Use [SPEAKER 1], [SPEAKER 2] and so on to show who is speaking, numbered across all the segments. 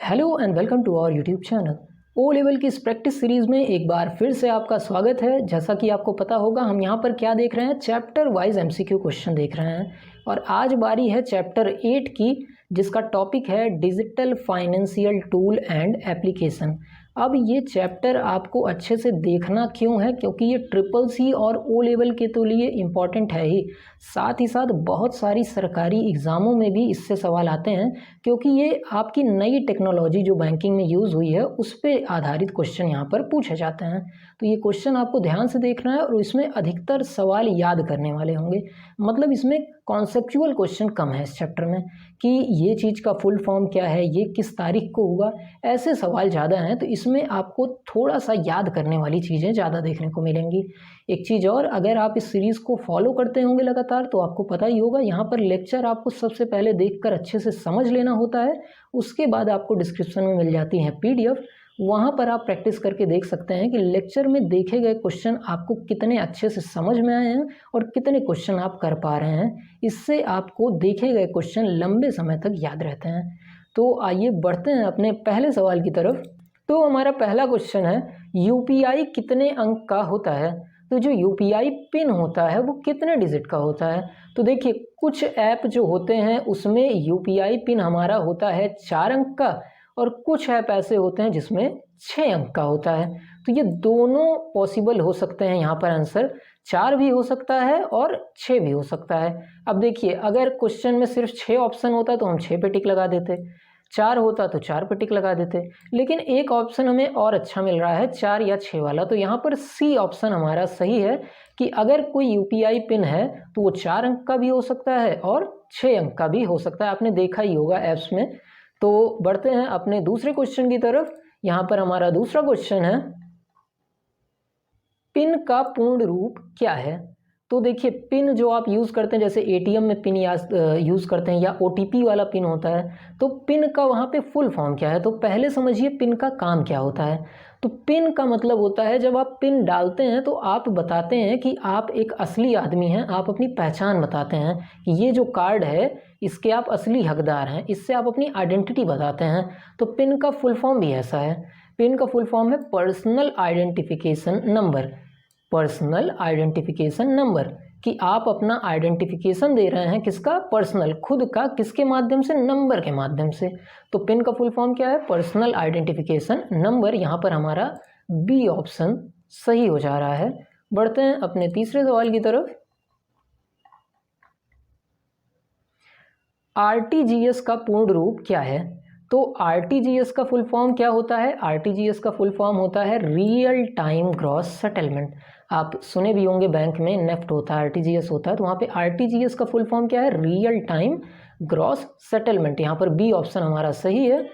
[SPEAKER 1] Hello and welcome to our YouTube channel. O level की इस practice series में एक बार फिर से आपका स्वागत है। जैसा कि आपको पता होगा हम यहाँ पर क्या देख रहे हैं, चैप्टर वाइज एमसीक्यू क्वेश्चन देख रहे हैं और आज बारी है चैप्टर 8 की, जिसका टॉपिक है digital financial tool and application. अब ये चैप्टर आपको अच्छे से देखना क्यों है, क्योंकि ये ट्रिपल सी और ओ लेवल के तो लिए इम्पॉर्टेंट है ही साथ बहुत सारी सरकारी एग्ज़ामों में भी इससे सवाल आते हैं, क्योंकि ये आपकी नई टेक्नोलॉजी जो बैंकिंग में यूज़ हुई है उस पर आधारित क्वेश्चन यहाँ पर पूछे जाते हैं। तो ये क्वेश्चन आपको ध्यान से देखना है और इसमें अधिकतर सवाल याद करने वाले होंगे। मतलब इसमें कॉन्सेप्चुअल क्वेश्चन कम है इस चैप्टर में कि ये चीज़ का फुल फॉर्म क्या है, ये किस तारीख को हुआ, ऐसे सवाल ज़्यादा हैं। तो इसमें आपको थोड़ा सा याद करने वाली चीज़ें ज़्यादा देखने को मिलेंगी। एक चीज़ और, अगर आप इस सीरीज़ को फॉलो करते होंगे लगातार तो आपको पता ही होगा, यहाँ पर लेक्चर आपको सबसे पहले देखकर अच्छे से समझ लेना होता है, उसके बाद आपको डिस्क्रिप्शन में मिल जाती है पीडीएफ। वहाँ पर आप प्रैक्टिस करके देख सकते हैं कि लेक्चर में देखे गए क्वेश्चन आपको कितने अच्छे से समझ में आए हैं और कितने क्वेश्चन आप कर पा रहे हैं। इससे आपको देखे गए क्वेश्चन लंबे समय तक याद रहते हैं। तो आइए बढ़ते हैं अपने पहले सवाल की तरफ। तो हमारा पहला क्वेश्चन है, यूपीआई कितने अंक का होता है? तो जो यूपीआई पिन होता है वो कितने डिजिट का होता है? तो देखिए, कुछ ऐप जो होते हैं उसमें यूपीआई पिन हमारा होता है 4 अंक का और कुछ ऐप ऐसे होते हैं जिसमें 6 अंक का होता है। तो ये दोनों पॉसिबल हो सकते हैं। यहाँ पर आंसर 4 भी हो सकता है और 6 भी हो सकता है। अब देखिए, अगर क्वेश्चन में सिर्फ 6 ऑप्शन होता तो हम 6 पे टिक लगा देते, 4 होता तो 4 पे टिक लगा देते, लेकिन एक ऑप्शन हमें और अच्छा मिल रहा है 4 या 6 वाला। तो यहाँ पर सी ऑप्शन हमारा सही है कि अगर कोई यूपीआई पिन है तो वो 4 अंक का भी हो सकता है और 6 अंक का भी हो सकता है। आपने देखा ही होगा ऐप्स में। तो बढ़ते हैं अपने दूसरे क्वेश्चन की तरफ। यहाँ पर हमारा दूसरा क्वेश्चन है, पिन का पूर्ण रूप क्या है? तो देखिए, पिन जो आप यूज़ करते हैं, जैसे एटीएम में पिन यूज़ करते हैं या ओटीपी वाला पिन होता है, तो पिन का वहाँ पे फुल फॉर्म क्या है? तो पहले समझिए पिन का काम क्या होता है। तो पिन का मतलब होता है, जब आप पिन डालते हैं तो आप बताते हैं कि आप एक असली आदमी हैं, आप अपनी पहचान बताते हैं कि ये जो कार्ड है इसके आप असली हकदार हैं, इससे आप अपनी आइडेंटिटी बताते हैं। तो पिन का फुल फॉर्म भी ऐसा है। पिन का फुल फॉर्म है personal identification number. Personal identification number, कि आप अपना आइडेंटिफिकेशन दे रहे हैं, किसका? पर्सनल, खुद का। किसके माध्यम से? नंबर के माध्यम से। तो पिन का फुल फॉर्म क्या है? Personal identification number. यहाँ पर हमारा बी ऑप्शन सही हो जा रहा है। बढ़ते हैं अपने तीसरे सवाल की तरफ। आरटीजीएस का पूर्ण रूप क्या है? तो आरटीजीएस का फुल फॉर्म क्या होता है? आरटीजीएस का फुल फॉर्म होता है रियल टाइम ग्रॉस सेटलमेंट। आप सुने भी होंगे, बैंक में नेफ्ट होता है, आरटीजीएस होता है, तो वहाँ पे आरटीजीएस का फुल फॉर्म क्या है? Real time gross settlement. यहाँ पर बी ऑप्शन हमारा सही है।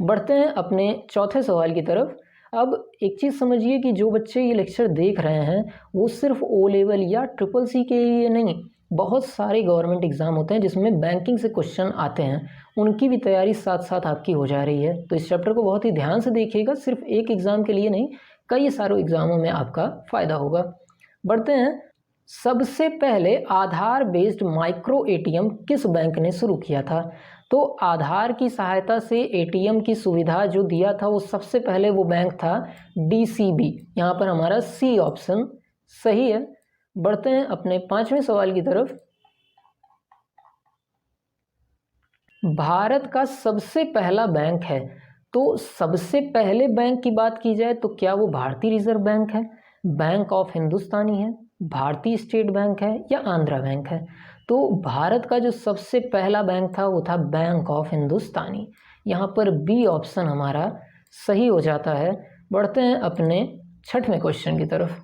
[SPEAKER 1] बढ़ते हैं अपने चौथे सवाल की तरफ। अब एक चीज़ समझिए कि जो बच्चे ये लेक्चर देख रहे हैं वो सिर्फ ओ लेवल या ट्रिपल सी के लिए नहीं, बहुत सारे गवर्नमेंट एग्ज़ाम होते हैं जिसमें बैंकिंग से क्वेश्चन आते हैं, उनकी भी तैयारी साथ साथ आपकी हो जा रही है। तो इस चैप्टर को बहुत ही ध्यान से देखिएगा, सिर्फ एक एग्ज़ाम के लिए नहीं, कई सारे एग्ज़ामों में आपका फ़ायदा होगा। बढ़ते हैं, सबसे पहले आधार बेस्ड माइक्रो एटीएम किस बैंक ने शुरू किया था? तो आधार की सहायता से एटीएम की सुविधा जो दिया था वो सबसे पहले वो बैंक था डीसीबी। यहाँ पर हमारा सी ऑप्शन सही है। बढ़ते हैं अपने पांचवें सवाल की तरफ। भारत का सबसे पहला बैंक है, तो सबसे पहले बैंक की बात की जाए तो क्या वो भारतीय रिजर्व बैंक है, बैंक ऑफ हिंदुस्तानी है, भारतीय स्टेट बैंक है या आंध्रा बैंक है? तो भारत का जो सबसे पहला बैंक था वो था बैंक ऑफ हिंदुस्तानी। यहाँ पर बी ऑप्शन हमारा सही हो जाता है। बढ़ते हैं अपने छठवें क्वेश्चन की तरफ।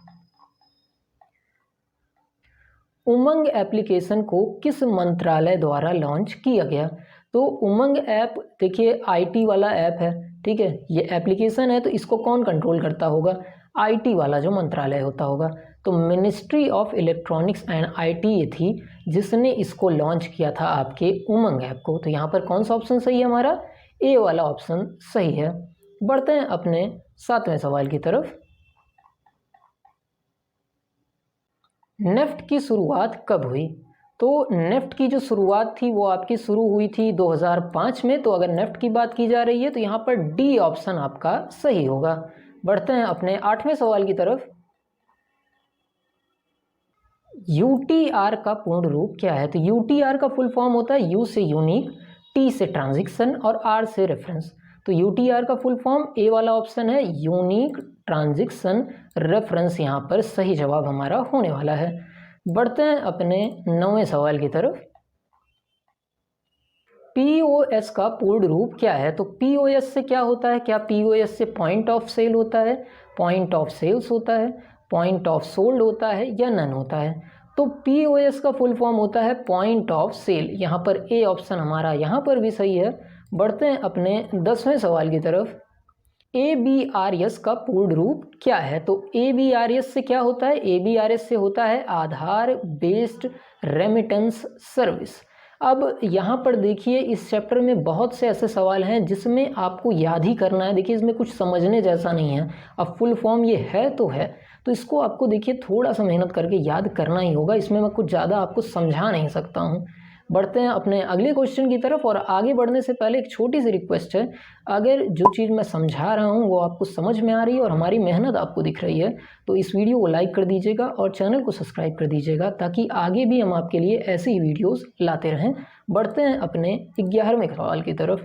[SPEAKER 1] उमंग एप्लीकेशन को किस मंत्रालय द्वारा लॉन्च किया गया? तो उमंग ऐप, देखिए आईटी वाला ऐप है, ठीक है, ये एप्लीकेशन है, तो इसको कौन कंट्रोल करता होगा? आईटी वाला जो मंत्रालय होता होगा। तो ministry of electronics and IT ये थी जिसने इसको लॉन्च किया था आपके उमंग ऐप को। तो यहाँ पर कौन सा ऑप्शन सही है? हमारा ए वाला ऑप्शन सही है। बढ़ते हैं अपने सातवें सवाल की तरफ। नेफ्ट की शुरुआत कब हुई? तो नेफ्ट की जो शुरुआत थी वो आपकी शुरू हुई थी 2005 में। तो अगर नेफ्ट की बात की जा रही है तो यहाँ पर डी ऑप्शन आपका सही होगा। बढ़ते हैं अपने 8वें सवाल की तरफ। यूटीआर का पूर्ण रूप क्या है? तो यूटीआर का फुल फॉर्म होता है यू से यूनिक, टी से ट्रांजैक्शन और आर से रेफरेंस। तो यूटीआर का फुल फॉर्म ए वाला ऑप्शन है, यूनिक ट्रांजैक्शन रेफरेंस यहाँ पर सही जवाब हमारा होने वाला है। बढ़ते हैं अपने 9वें सवाल की तरफ। पीओएस का पूर्ण रूप क्या है? तो पीओएस से क्या होता है? क्या पीओएस से पॉइंट ऑफ सेल होता है, पॉइंट ऑफ सेल्स होता है, पॉइंट ऑफ सोल्ड होता है या नन होता है? तो पीओएस का फुल फॉर्म होता है पॉइंट ऑफ सेल। यहाँ पर ए ऑप्शन हमारा यहाँ पर भी सही है। बढ़ते हैं अपने 10वें सवाल की तरफ। ABRS का पूर्ण रूप क्या है? तो ABRS से क्या होता है? ABRS से होता है आधार बेस्ड रेमिटेंस सर्विस। अब यहाँ पर देखिए इस चैप्टर में बहुत से ऐसे सवाल हैं जिसमें आपको याद ही करना है। देखिए इसमें कुछ समझने जैसा नहीं है। अब फुल फॉर्म ये है तो इसको आपको देखिए थोड़ा सा मेहनत करके याद करना ही होगा। इसमें मैं कुछ ज़्यादा आपको समझा नहीं सकता हूँ। बढ़ते हैं अपने अगले क्वेश्चन की तरफ। और आगे बढ़ने से पहले एक छोटी सी रिक्वेस्ट है, अगर जो चीज़ मैं समझा रहा हूँ वो आपको समझ में आ रही है और हमारी मेहनत आपको दिख रही है तो इस वीडियो को लाइक कर दीजिएगा और चैनल को सब्सक्राइब कर दीजिएगा ताकि आगे भी हम आपके लिए ऐसे ही वीडियोज़ लाते रहें। बढ़ते हैं अपने 11वें सवाल की तरफ।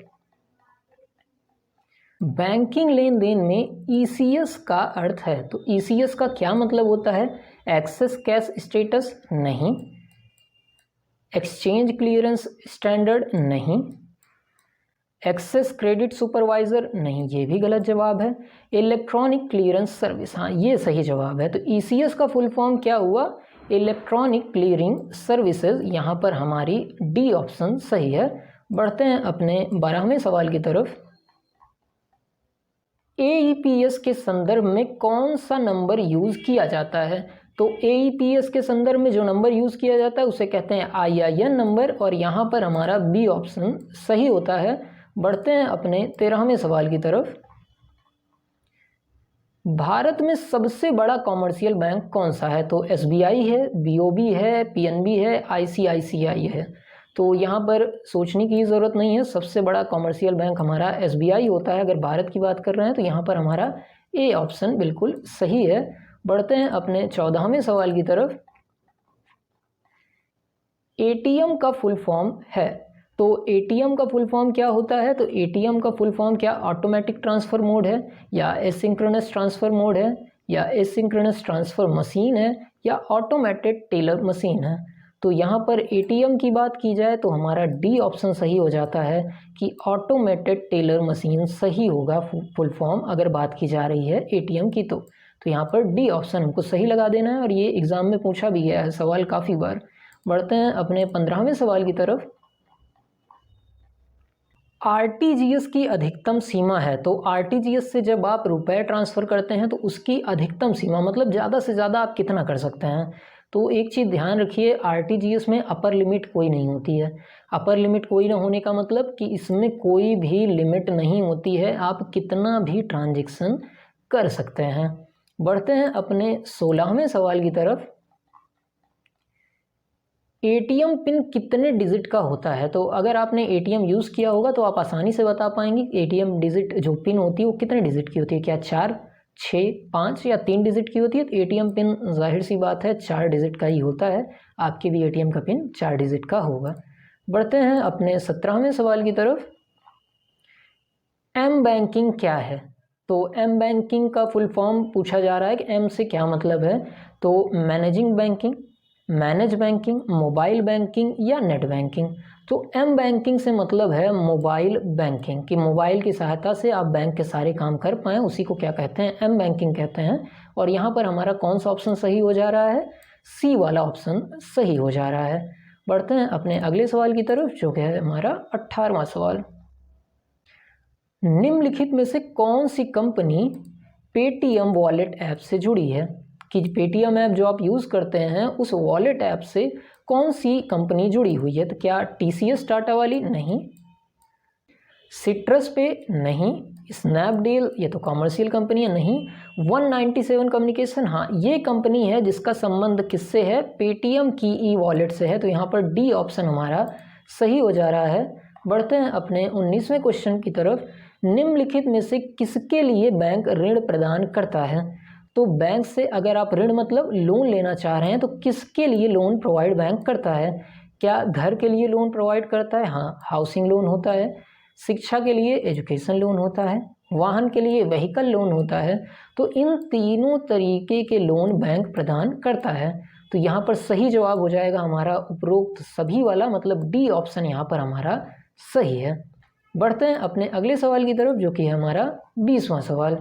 [SPEAKER 1] बैंकिंग लेन देन में ECS का अर्थ है। तो ECS का क्या मतलब होता है? एक्सेस कैश स्टेटस नहीं, एक्सचेंज क्लियरेंस स्टैंडर्ड नहीं, एक्सेस क्रेडिट सुपरवाइजर नहीं, ये भी गलत जवाब है, इलेक्ट्रॉनिक क्लियरेंस सर्विस, हाँ ये सही जवाब है। तो ECS का फुल फॉर्म क्या हुआ? Electronic clearing services. यहाँ पर हमारी डी ऑप्शन सही है। बढ़ते हैं अपने 12वें सवाल की तरफ। AEPS के संदर्भ में कौन सा नंबर यूज़ किया जाता है? तो AEPS के संदर्भ में जो नंबर यूज़ किया जाता है उसे कहते हैं IIN नंबर और यहाँ पर हमारा बी ऑप्शन सही होता है। बढ़ते हैं अपने 13वें सवाल की तरफ। भारत में सबसे बड़ा कॉमर्शियल बैंक कौन सा है? तो SBI है, BOB है, PNB है, ICICI है। तो यहाँ पर सोचने की ज़रूरत नहीं है, सबसे बड़ा कॉमर्शियल बैंक हमारा SBI होता है। अगर भारत की बात कर रहे हैं तो यहाँ पर हमारा ए ऑप्शन बिल्कुल सही है। बढ़ते हैं अपने 14वें सवाल की तरफ। ATM का फुल फॉर्म है। तो ATM का फुल फॉर्म क्या होता है? तो ATM का फुल फॉर्म क्या ऑटोमेटिक ट्रांसफ़र मोड है या एसिंक्रोनस ट्रांसफ़र मोड है या एसिंक्रोनस ट्रांसफ़र मशीन है या ऑटोमेटेड टेलर मशीन है? तो यहाँ पर ATM की बात की जाए तो हमारा डी ऑप्शन सही हो जाता है कि ऑटोमेटेड टेलर मशीन सही होगा फुल फॉर्म अगर बात की जा रही है ATM की। तो यहाँ पर डी ऑप्शन हमको सही लगा देना है और ये एग्ज़ाम में पूछा भी गया है सवाल काफ़ी बार। बढ़ते हैं अपने 15वें सवाल की तरफ। RTGS की अधिकतम सीमा है। तो RTGS से जब आप रुपए ट्रांसफ़र करते हैं तो उसकी अधिकतम सीमा मतलब ज़्यादा से ज़्यादा आप कितना कर सकते हैं? तो एक चीज़ ध्यान रखिए, RTGS में अपर लिमिट कोई नहीं होती है। अपर लिमिट कोई ना होने का मतलब कि इसमें कोई भी लिमिट नहीं होती है, आप कितना भी ट्रांजैक्शन कर सकते हैं। बढ़ते हैं अपने 16वें सवाल की तरफ। ATM पिन कितने डिजिट का होता है? तो अगर आपने ATM यूज़ किया होगा तो आप आसानी से बता पाएंगे ATM डिजिट जो पिन होती है वो कितने डिजिट की होती है। क्या 4, 6, 5 या 3 डिजिट की होती है? तो ATM पिन जाहिर सी बात है 4 डिजिट का ही होता है। आपके भी ATM का पिन 4 डिजिट का होगा। बढ़ते हैं अपने 17वें सवाल की तरफ। M बैंकिंग क्या है? तो M बैंकिंग का फुल फॉर्म पूछा जा रहा है कि M से क्या मतलब है? तो managing banking, manage banking, mobile banking या नेट बैंकिंग। तो M बैंकिंग से मतलब है मोबाइल बैंकिंग, कि मोबाइल की सहायता से आप बैंक के सारे काम कर पाएँ, उसी को क्या कहते हैं? M बैंकिंग कहते हैं। और यहाँ पर हमारा कौन सा ऑप्शन सही हो जा रहा है? C वाला ऑप्शन सही हो जा रहा है। बढ़ते हैं अपने अगले सवाल की तरफ जो कि है हमारा 18वां सवाल। निम्नलिखित में से कौन सी कंपनी पेटीएम वॉलेट ऐप से जुड़ी है? कि पेटीएम ऐप जो आप यूज़ करते हैं उस वॉलेट ऐप से कौन सी कंपनी जुड़ी हुई है? तो क्या TCS टाटा वाली? नहीं। सिट्रस पे नहीं, स्नैपडील ये तो कॉमर्शियल कंपनी है नहीं, 197 कम्युनिकेशन हाँ ये कंपनी है जिसका संबंध किससे है, पेटीएम की ई वॉलेट से है। तो यहाँ पर डी ऑप्शन हमारा सही हो जा रहा है। बढ़ते हैं अपने 19वें क्वेश्चन की तरफ। निम्नलिखित में से किसके लिए बैंक ऋण प्रदान करता है? तो बैंक से अगर आप ऋण मतलब लोन लेना चाह रहे हैं तो किसके लिए लोन प्रोवाइड बैंक करता है? क्या घर के लिए लोन प्रोवाइड करता है? हाँ, हाउसिंग लोन होता है। शिक्षा के लिए एजुकेशन लोन होता है। वाहन के लिए व्हीकल लोन होता है। तो इन तीनों तरीके के लोन बैंक प्रदान करता है। तो यहाँ पर सही जवाब हो जाएगा हमारा उपरोक्त सभी वाला, मतलब डी ऑप्शन यहाँ पर हमारा सही है। बढ़ते हैं अपने अगले सवाल की तरफ जो कि है हमारा 20वां सवाल।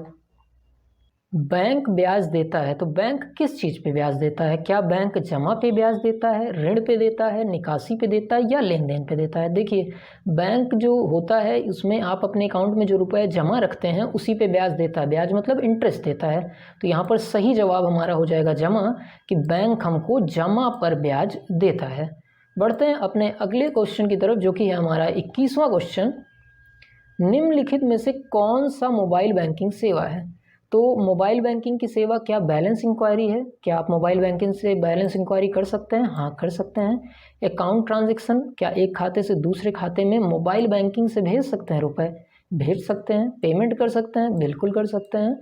[SPEAKER 1] बैंक ब्याज देता है तो बैंक किस चीज़ पे ब्याज देता है? क्या बैंक जमा पे ब्याज देता है, ऋण पे देता है, निकासी पे देता है या लेन देन पे देता है? देखिए, बैंक जो होता है उसमें आप अपने अकाउंट में जो रुपए जमा रखते हैं उसी पे ब्याज देता है। ब्याज मतलब इंटरेस्ट देता है। तो यहाँ पर सही जवाब हमारा हो जाएगा जमा, कि बैंक हमको जमा पर ब्याज देता है। बढ़ते हैं अपने अगले क्वेश्चन की तरफ जो कि है हमारा 21वां क्वेश्चन। निम्नलिखित में से कौन सा मोबाइल बैंकिंग सेवा है? तो मोबाइल बैंकिंग की सेवा क्या बैलेंस इंक्वायरी है? क्या आप मोबाइल बैंकिंग से बैलेंस इंक्वायरी कर सकते हैं? हाँ, कर सकते हैं। अकाउंट ट्रांजैक्शन, क्या एक खाते से दूसरे खाते में मोबाइल बैंकिंग से भेज सकते हैं रुपए? भेज सकते हैं। पेमेंट कर सकते हैं? बिल्कुल कर सकते हैं।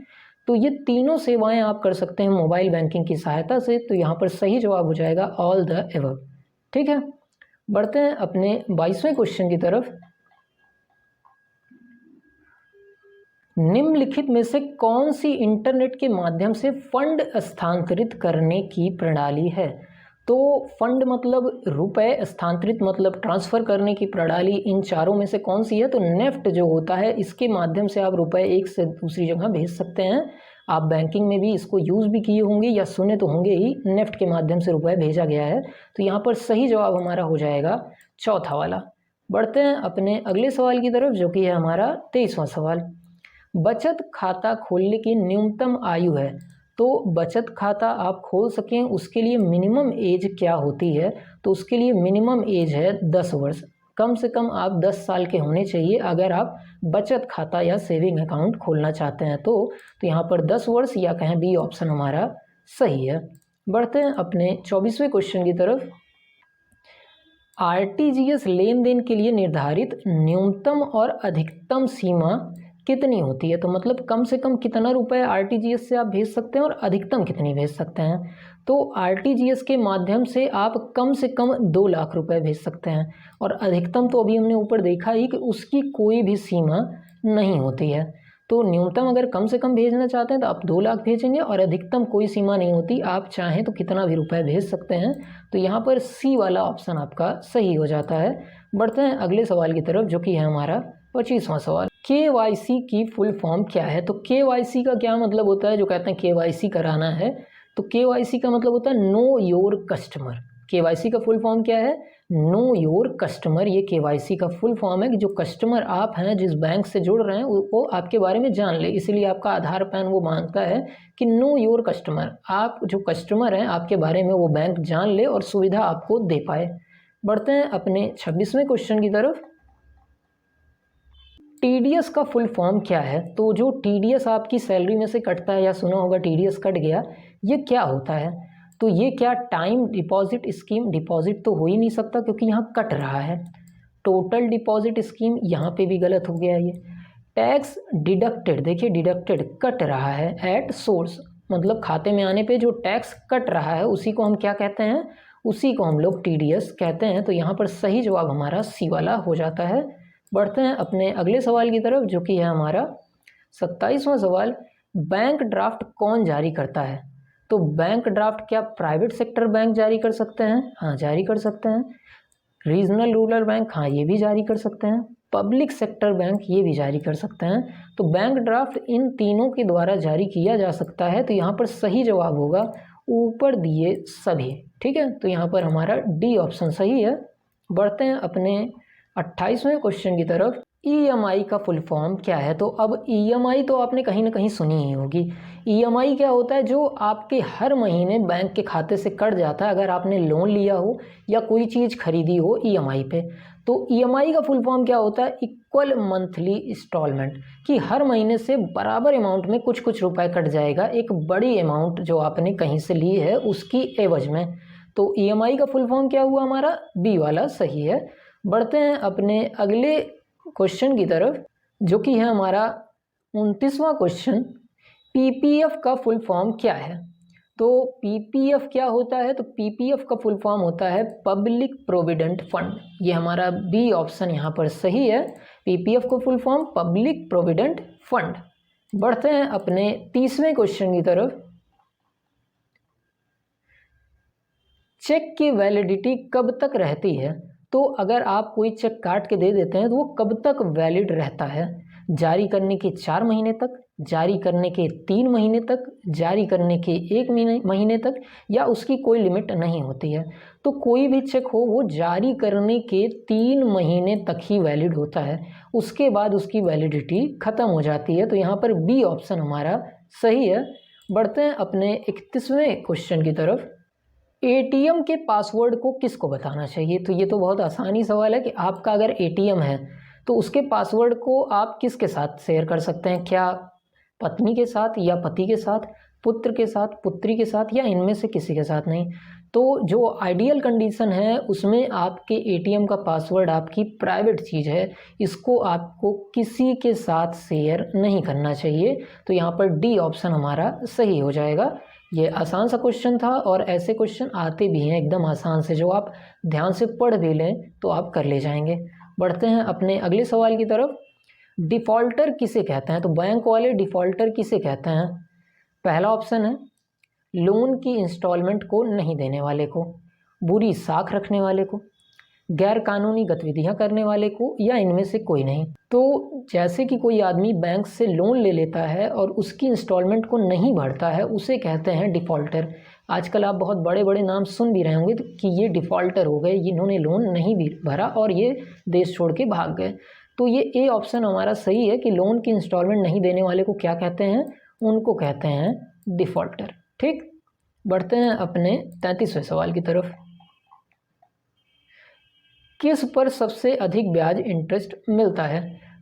[SPEAKER 1] तो ये तीनों सेवाएं आप कर सकते हैं मोबाइल बैंकिंग की सहायता से। तो यहाँ पर सही जवाब हो जाएगा ऑल द एबव। ठीक है, बढ़ते हैं अपने 22वें क्वेश्चन की तरफ। निम्नलिखित में से कौन सी इंटरनेट के माध्यम से फंड स्थानांतरित करने की प्रणाली है? तो फंड मतलब रुपए, स्थानांतरित मतलब ट्रांसफ़र करने की प्रणाली, इन चारों में से कौन सी है? तो नेफ्ट जो होता है इसके माध्यम से आप रुपए एक से दूसरी जगह भेज सकते हैं। आप बैंकिंग में भी इसको यूज़ भी किए होंगे या सुने तो होंगे ही, नेफ्ट के माध्यम से रुपए भेजा गया है। तो यहाँ पर सही जवाब हमारा हो जाएगा चौथा वाला। बढ़ते हैं अपने अगले सवाल की तरफ जो कि है हमारा 23वां सवाल। बचत खाता खोलने की न्यूनतम आयु है। तो बचत खाता आप खोल सकें उसके लिए मिनिमम एज क्या होती है? तो उसके लिए मिनिमम एज है 10 वर्ष। कम से कम आप 10 साल के होने चाहिए अगर आप बचत खाता या सेविंग अकाउंट खोलना चाहते हैं। तो यहाँ पर 10 वर्ष या कहें बी ऑप्शन हमारा सही है। बढ़ते हैं अपने 24वें क्वेश्चन की तरफ। आरटीजीएस लेन देन के लिए निर्धारित न्यूनतम और अधिकतम सीमा कितनी होती है? तो मतलब कम से कम कितना रुपए आरटीजीएस से आप भेज सकते हैं और अधिकतम कितनी भेज सकते हैं? तो आरटीजीएस के माध्यम से आप कम से कम 2 लाख रुपए भेज सकते हैं और अधिकतम तो अभी हमने ऊपर देखा ही कि उसकी कोई भी सीमा नहीं होती है। तो न्यूनतम अगर कम से कम भेजना चाहते हैं तो आप 2 लाख भेजेंगे और अधिकतम कोई सीमा नहीं होती, आप चाहें तो कितना भी रुपए भेज सकते हैं। तो यहाँ पर सी वाला ऑप्शन आपका सही हो जाता है। बढ़ते हैं अगले सवाल की तरफ जो कि है हमारा 25वां सवाल। केवाईसी की फुल फॉर्म क्या है? तो केवाईसी का क्या मतलब होता है? जो कहते हैं केवाईसी कराना है, तो केवाईसी का मतलब होता है नो योर कस्टमर। केवाईसी का फुल फॉर्म क्या है? Know your customer. ये केवाईसी का फुल फॉर्म है कि जो कस्टमर आप हैं, जिस बैंक से जुड़ रहे हैं, वो आपके बारे में जान ले। इसलिए आपका आधार पैन वो मांगता है कि नो योर कस्टमर, आप जो कस्टमर हैं आपके बारे में वो बैंक जान ले और सुविधा आपको दे पाए। बढ़ते हैं अपने 26वें क्वेश्चन की तरफ। टीडीएस का फुल फॉर्म क्या है? तो जो टीडीएस आपकी सैलरी में से कटता है, या सुना होगा टीडीएस कट गया, ये क्या होता है? तो ये क्या टाइम डिपॉजिट स्कीम, डिपॉजिट तो हो ही नहीं सकता क्योंकि यहाँ कट रहा है। टोटल डिपॉजिट स्कीम, यहाँ पे भी गलत हो गया ये। टैक्स डिडक्टेड, देखिए डिडक्टेड कट रहा है। एट सोर्स मतलब खाते में आने पे जो टैक्स कट रहा है उसी को हम क्या कहते हैं? उसी को हम लोग टीडीएस कहते हैं। तो यहाँ पर सही जवाब हमारा सी वाला हो जाता है। बढ़ते हैं अपने अगले सवाल की तरफ जो कि है हमारा 27वां सवाल। बैंक ड्राफ्ट कौन जारी करता है? तो बैंक ड्राफ्ट क्या प्राइवेट सेक्टर बैंक जारी कर सकते हैं? हाँ, जारी कर सकते हैं। रीजनल रूरल बैंक, हाँ ये भी जारी कर सकते हैं। पब्लिक सेक्टर बैंक ये भी जारी कर सकते हैं। तो बैंक ड्राफ्ट इन तीनों के द्वारा जारी किया जा सकता है। तो यहाँ पर सही जवाब होगा ऊपर दिए सभी। ठीक है, तो यहाँ पर हमारा डी ऑप्शन सही है। बढ़ते हैं अपने 28वें क्वेश्चन की तरफ। ईएमआई का फुल फॉर्म क्या है? तो अब ईएमआई तो आपने कहीं ना कहीं सुनी ही होगी। ईएमआई क्या होता है? जो आपके हर महीने बैंक के खाते से कट जाता है अगर आपने लोन लिया हो या कोई चीज़ खरीदी हो ईएमआई पे। तो ईएमआई का फुल फॉर्म क्या होता है? इक्वल मंथली इंस्टॉलमेंट, कि हर महीने से बराबर अमाउंट में कुछ कुछ रुपए कट जाएगा एक बड़ी अमाउंट जो आपने कहीं से ली है उसकी एवज में। तो ईएमआई का फुल फॉर्म क्या हुआ हमारा? बी वाला सही है। बढ़ते हैं अपने अगले क्वेश्चन की तरफ, जो कि है हमारा 29वां क्वेश्चन। पीपीएफ का फुल फॉर्म क्या है? तो पीपीएफ क्या होता है? तो पीपीएफ का फुल फॉर्म होता है पब्लिक प्रोविडेंट फंड। ये हमारा बी ऑप्शन यहाँ पर सही है। पीपीएफ का full form public provident fund. बढ़ते हैं अपने 30वें क्वेश्चन की तरफ। चेक की वैलिडिटी कब तक रहती है? तो अगर आप कोई चेक काट के दे देते हैं तो वो कब तक वैलिड रहता है? जारी करने के 4 महीने तक, जारी करने के 3 महीने तक, जारी करने के 1 महीने तक, या उसकी कोई लिमिट नहीं होती है। तो कोई भी चेक हो वो जारी करने के 3 महीने तक ही वैलिड होता है, उसके बाद उसकी वैलिडिटी ख़त्म हो जाती है। तो यहाँ पर बी ऑप्शन हमारा सही है। बढ़ते हैं अपने 31वें क्वेश्चन की तरफ। एटीएम के पासवर्ड को किसको बताना चाहिए? तो ये तो बहुत आसानी सवाल है कि आपका अगर एटीएम है तो उसके पासवर्ड को आप किसके साथ शेयर कर सकते हैं? क्या पत्नी के साथ, या पति के साथ, पुत्र के साथ, पुत्री के साथ, या इनमें से किसी के साथ नहीं? तो जो आइडियल कंडीशन है उसमें आपके एटीएम का पासवर्ड आपकी प्राइवेट चीज़ है, इसको आपको किसी के साथ शेयर नहीं करना चाहिए। तो यहाँ पर डी ऑप्शन हमारा सही हो जाएगा। ये आसान सा क्वेश्चन था और ऐसे क्वेश्चन आते भी हैं एकदम आसान से, जो आप ध्यान से पढ़ भी लें तो आप कर ले जाएंगे। बढ़ते हैं अपने अगले सवाल की तरफ। डिफ़ॉल्टर किसे कहते हैं? तो बैंक वाले डिफ़ॉल्टर किसे कहते हैं? पहला ऑप्शन है लोन की इंस्टॉलमेंट को नहीं देने वाले को, बुरी साख रखने वाले को, गैर कानूनी गतिविधियां करने वाले को, या इनमें से कोई नहीं। तो जैसे कि कोई आदमी बैंक से लोन ले लेता है और उसकी इंस्टॉलमेंट को नहीं भरता है, उसे कहते हैं डिफ़ॉल्टर। आजकल आप बहुत बड़े बड़े नाम सुन भी रहे होंगे कि ये डिफ़ॉल्टर हो गए, इन्होंने लोन नहीं भी भरा और ये देश छोड़ के भाग गए। तो ये ए ऑप्शन हमारा सही है कि लोन की इंस्टॉलमेंट नहीं देने वाले को क्या कहते हैं? उनको कहते हैं डिफ़ॉल्टर। ठीक, बढ़ते हैं अपने 33वें सवाल की तरफ। किस पर सबसे अधिक ब्याज इंटरेस्ट मिलता है?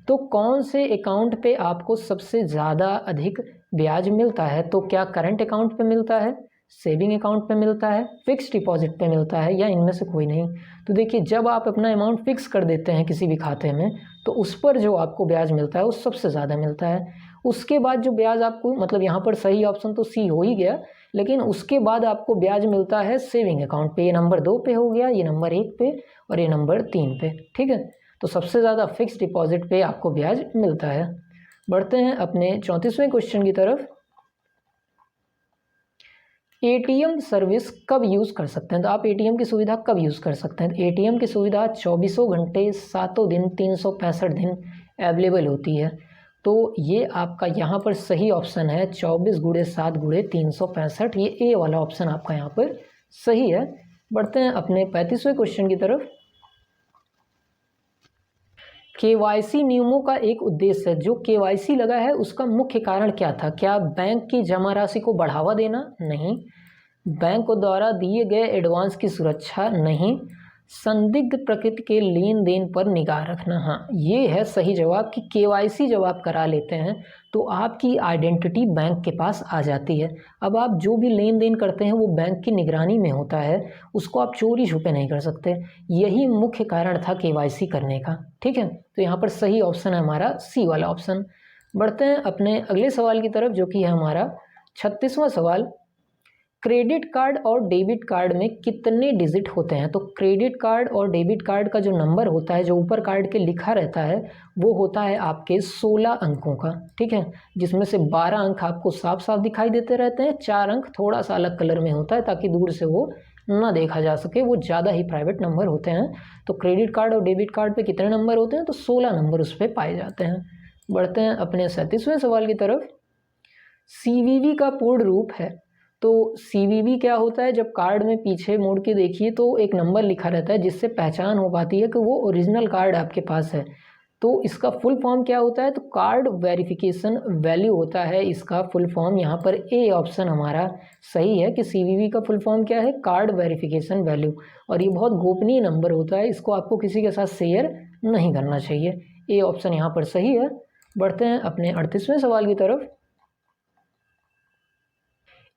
[SPEAKER 1] तो कौन से अकाउंट पे आपको सबसे ज़्यादा अधिक ब्याज मिलता है? तो क्या करंट अकाउंट पे मिलता है, सेविंग अकाउंट पे मिलता है, फिक्स डिपॉजिट पे मिलता है, या इनमें से कोई नहीं? तो देखिए, जब आप अपना अमाउंट फिक्स कर देते हैं किसी भी खाते में तो उस पर जो आपको ब्याज मिलता है वो सबसे ज़्यादा मिलता है। उसके बाद जो ब्याज आपको, मतलब यहाँ पर सही ऑप्शन तो सी हो ही गया, लेकिन उसके बाद आपको ब्याज मिलता है सेविंग अकाउंट पे। ये नंबर 2 पे हो गया, ये नंबर 1 पे और ये नंबर 3 पे। ठीक है, तो सबसे ज़्यादा फिक्स डिपॉजिट पे आपको ब्याज मिलता है। बढ़ते हैं अपने 34वें क्वेश्चन की तरफ। एटीएम सर्विस कब यूज़ कर सकते हैं? तो आप एटीएम की सुविधा कब यूज़ कर सकते हैं? एटीएम की सुविधा 24 घंटे 7 दिन 365 दिन अवेलेबल होती है। तो ये आपका यहाँ पर सही ऑप्शन है 24 गुणे 7 गुणे 365, ये ए वाला ऑप्शन आपका यहाँ पर सही है। बढ़ते हैं अपने 35वें क्वेश्चन की तरफ। केवाईसी नियमों का एक उद्देश्य है, जो केवाईसी लगा है उसका मुख्य कारण क्या था? क्या बैंक की जमा राशि को बढ़ावा देना? नहीं। बैंक द्वारा दिए गए एडवांस की सुरक्षा? नहीं। संदिग्ध प्रकृति के लेन देन पर निगाह रखना? हाँ, ये है सही जवाब कि केवाईसी जब आप करा लेते हैं तो आपकी आइडेंटिटी बैंक के पास आ जाती है। अब आप जो भी लेन देन करते हैं वो बैंक की निगरानी में होता है, उसको आप चोरी छुपे नहीं कर सकते। यही मुख्य कारण था केवाईसी करने का। ठीक है, तो यहाँ पर सही ऑप्शन है हमारा सी वाला ऑप्शन। बढ़ते हैं अपने अगले सवाल की तरफ, जो कि है हमारा 36वां सवाल। क्रेडिट कार्ड और डेबिट कार्ड में कितने डिजिट होते हैं? तो क्रेडिट कार्ड और डेबिट कार्ड का जो नंबर होता है, जो ऊपर कार्ड के लिखा रहता है, वो होता है आपके 16 अंकों का। ठीक है, जिसमें से 12 अंक आपको साफ साफ दिखाई देते रहते हैं, 4 अंक थोड़ा सा अलग कलर में होता है ताकि दूर से वो ना देखा जा सके, वो ज़्यादा ही प्राइवेट नंबर होते हैं। तो क्रेडिट कार्ड और डेबिट कार्ड पे कितने नंबर होते हैं? तो 16 नंबर उस पर पाए जाते हैं। बढ़ते हैं अपने 37वें सवाल की तरफ। CVV का पूर्ण रूप है? तो CVV क्या होता है? जब कार्ड में पीछे मुड़ के देखिए तो एक नंबर लिखा रहता है जिससे पहचान हो पाती है कि वो ओरिजिनल कार्ड आपके पास है। तो इसका फुल फॉर्म क्या होता है? तो कार्ड वेरिफिकेशन वैल्यू होता है इसका फुल फॉर्म। यहाँ पर ए ऑप्शन हमारा सही है कि CVV का फुल फॉर्म क्या है? Card verification value. और ये बहुत गोपनीय नंबर होता है, इसको आपको किसी के साथ शेयर नहीं करना चाहिए। ए ऑप्शन यहाँ पर सही है। बढ़ते हैं अपने 38वें सवाल की तरफ।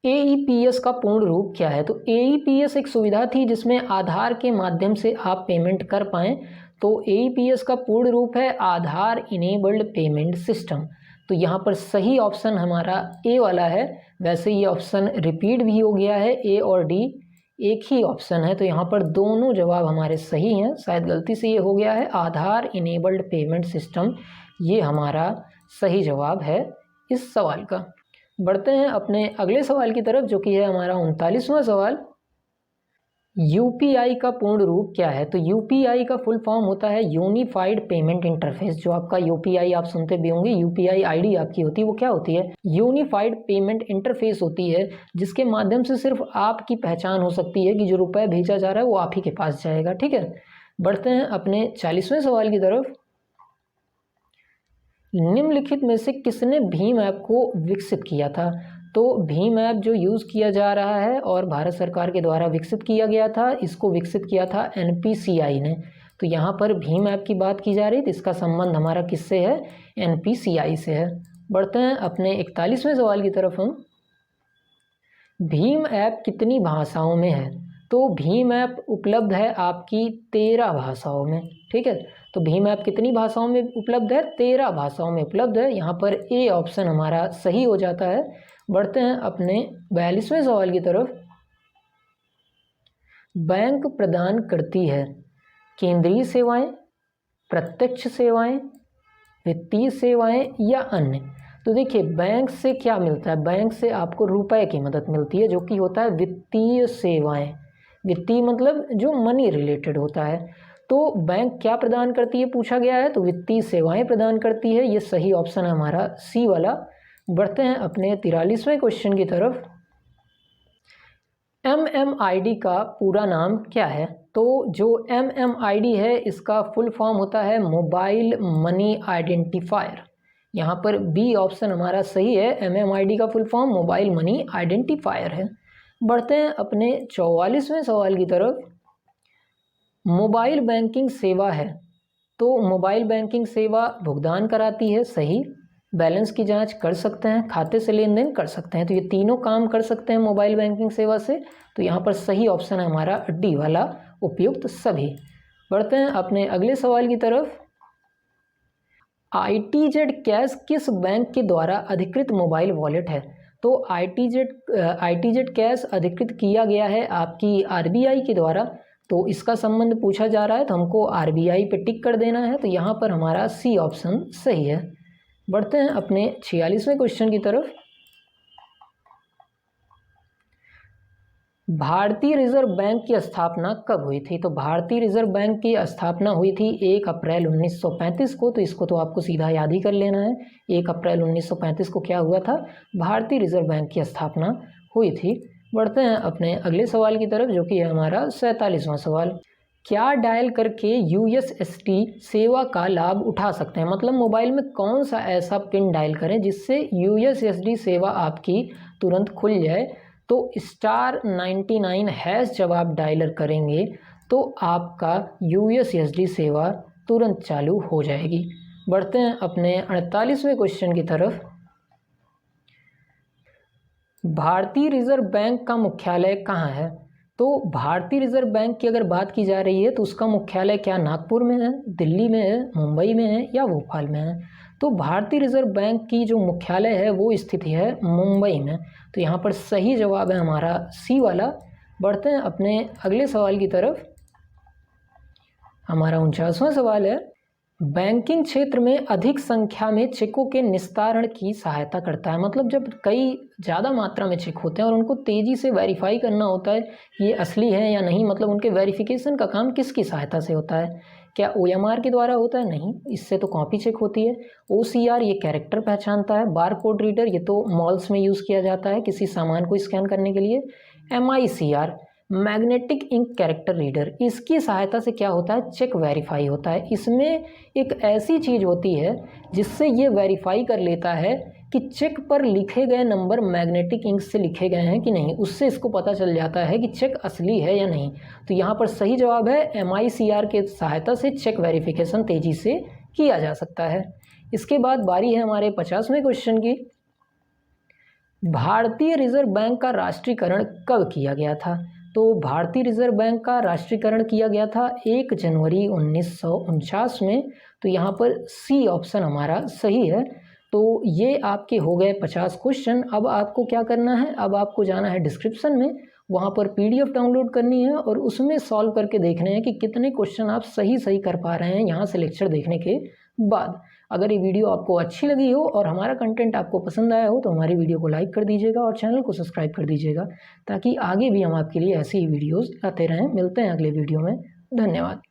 [SPEAKER 1] AEPS का पूर्ण रूप क्या है? तो AEPS एक सुविधा थी जिसमें आधार के माध्यम से आप पेमेंट कर पाएँ। तो AEPS का पूर्ण रूप है आधार इनेबल्ड पेमेंट सिस्टम। तो यहाँ पर सही ऑप्शन हमारा ए वाला है। वैसे ये ऑप्शन रिपीट भी हो गया है, ए और डी एक ही ऑप्शन है, तो यहाँ पर दोनों जवाब हमारे सही हैं। शायद गलती से ये हो गया है, आधार इनेबल्ड पेमेंट सिस्टम ये हमारा सही जवाब है इस सवाल का। बढ़ते हैं अपने अगले सवाल की तरफ, जो कि है हमारा 39वां सवाल। यूपीआई का पूर्ण रूप क्या है? तो यूपीआई का फुल फॉर्म होता है यूनिफाइड पेमेंट इंटरफेस। जो आपका यूपीआई आप सुनते भी होंगे, यूपीआई आईडी आपकी होती है, वो क्या होती है? यूनिफाइड पेमेंट इंटरफेस होती है, जिसके माध्यम से सिर्फ आपकी पहचान हो सकती है कि जो रुपये भेजा जा रहा है वो आप ही के पास जाएगा। ठीक है, बढ़ते हैं अपने 40वें सवाल की तरफ। निम्नलिखित में से किसने भीम ऐप को विकसित किया था? तो भीम ऐप जो यूज़ किया जा रहा है और भारत सरकार के द्वारा विकसित किया गया था, इसको विकसित किया था NPCI ने। तो यहाँ पर भीम ऐप की बात की जा रही है, तो इसका संबंध हमारा किससे है? NPCI से है। बढ़ते हैं अपने 41वें सवाल की तरफ हम। भीम ऐप कितनी भाषाओं में है? तो भीम ऐप उपलब्ध है आपकी 13 भाषाओं में। ठीक है, तो भीम ऐप कितनी भाषाओं में उपलब्ध है? 13 भाषाओं में उपलब्ध है। यहाँ पर ए ऑप्शन हमारा सही हो जाता है। बढ़ते हैं अपने 42वें सवाल की तरफ। बैंक प्रदान करती है केंद्रीय सेवाएं, प्रत्यक्ष सेवाएं, वित्तीय सेवाएं या अन्य। तो देखिए, बैंक से क्या मिलता है? बैंक से आपको रुपए की मदद मिलती है, जो कि होता है वित्तीय सेवाएं। वित्तीय मतलब जो मनी रिलेटेड होता है। तो बैंक क्या प्रदान करती है पूछा गया है, तो वित्तीय सेवाएं प्रदान करती है। ये सही ऑप्शन है हमारा सी वाला। बढ़ते हैं अपने 43वें क्वेश्चन की तरफ। MMID का पूरा नाम क्या है? तो जो MMID है, इसका फुल फॉर्म होता है मोबाइल मनी आइडेंटिफायर। यहाँ पर बी ऑप्शन हमारा सही है। MMID का full form mobile money identifier है। बढ़ते हैं अपने 44वें सवाल की तरफ। मोबाइल बैंकिंग सेवा है, तो मोबाइल बैंकिंग सेवा भुगतान कराती है, सही। बैलेंस की जांच कर सकते हैं, खाते से लेन देन कर सकते हैं, तो ये तीनों काम कर सकते हैं मोबाइल बैंकिंग सेवा से। तो यहाँ पर सही ऑप्शन है हमारा डी वाला, उपयुक्त सभी। बढ़ते हैं अपने अगले सवाल की तरफ। ITZ कैश किस बैंक के द्वारा अधिकृत मोबाइल वॉलेट है? तो ITZ कैश अधिकृत किया गया है आपकी RBI के द्वारा। तो इसका संबंध पूछा जा रहा है, तो हमको RBI पे टिक कर देना है। तो यहाँ पर हमारा सी ऑप्शन सही है। बढ़ते हैं अपने 46वें क्वेश्चन की तरफ। भारतीय रिजर्व बैंक की स्थापना कब हुई थी? तो भारतीय रिजर्व बैंक की स्थापना हुई थी 1 अप्रैल 1935 को। तो इसको तो आपको सीधा याद ही कर लेना है। 1 अप्रैल 1935 को क्या हुआ था? भारतीय रिजर्व बैंक की स्थापना हुई थी। बढ़ते हैं अपने अगले सवाल की तरफ, जो कि है हमारा 47वां सवाल। क्या डायल करके USSD सेवा का लाभ उठा सकते हैं? मतलब मोबाइल में कौन सा ऐसा पिन डायल करें जिससे USSD सेवा आपकी तुरंत खुल जाए? तो *99# जब आप डायलर करेंगे तो आपका USSD सेवा तुरंत चालू हो जाएगी। बढ़ते हैं अपने 48वें क्वेश्चन की तरफ। भारतीय रिजर्व बैंक का मुख्यालय कहाँ है? तो भारतीय रिजर्व बैंक की अगर बात की जा रही है, तो उसका मुख्यालय क्या नागपुर में है, दिल्ली में है, मुंबई में है या भोपाल में है? तो भारतीय रिजर्व बैंक की जो मुख्यालय है वो स्थित है मुंबई में। तो यहाँ पर सही जवाब है हमारा सी वाला। बढ़ते हैं अपने अगले सवाल की तरफ। हमारा 49वां सवाल है, बैंकिंग क्षेत्र में अधिक संख्या में चेकों के निस्तारण की सहायता करता है। मतलब जब कई ज़्यादा मात्रा में चेक होते हैं और उनको तेज़ी से वेरीफाई करना होता है ये असली है या नहीं, मतलब उनके वेरिफिकेशन का काम किसकी सहायता से होता है? क्या OMR के द्वारा होता है? नहीं, इससे तो कॉपी चेक होती है। OCR ये कैरेक्टर पहचानता है। बार कोड रीडर ये तो मॉल्स में यूज़ किया जाता है किसी सामान को स्कैन करने के लिए। MICR magnetic ink character reader, इसकी सहायता से क्या होता है? चेक वेरीफाई होता है। इसमें एक ऐसी चीज़ होती है जिससे ये वेरीफाई कर लेता है कि चेक पर लिखे गए नंबर मैग्नेटिक इंक से लिखे गए हैं कि नहीं। उससे इसको पता चल जाता है कि चेक असली है या नहीं। तो यहाँ पर सही जवाब है MICR के सहायता से चेक वेरिफिकेशन तेज़ी से किया जा सकता है। इसके बाद बारी है हमारे 50वें क्वेश्चन की। भारतीय रिजर्व बैंक का राष्ट्रीयकरण कब किया गया था? तो भारतीय रिजर्व बैंक का राष्ट्रीयकरण किया गया था 1 जनवरी 1949 में। तो यहाँ पर सी ऑप्शन हमारा सही है। तो ये आपके हो गए 50 क्वेश्चन। अब आपको क्या करना है, अब आपको जाना है डिस्क्रिप्शन में, वहाँ पर PDF डाउनलोड करनी है और उसमें सॉल्व करके देखने हैं कि कितने क्वेश्चन आप सही सही कर पा रहे हैं यहाँ से लेक्चर देखने के बाद। अगर ये वीडियो आपको अच्छी लगी हो और हमारा कंटेंट आपको पसंद आया हो तो हमारी वीडियो को लाइक कर दीजिएगा और चैनल को सब्सक्राइब कर दीजिएगा, ताकि आगे भी हम आपके लिए ऐसी ही वीडियोज़ लाते रहें। मिलते हैं अगले वीडियो में। धन्यवाद।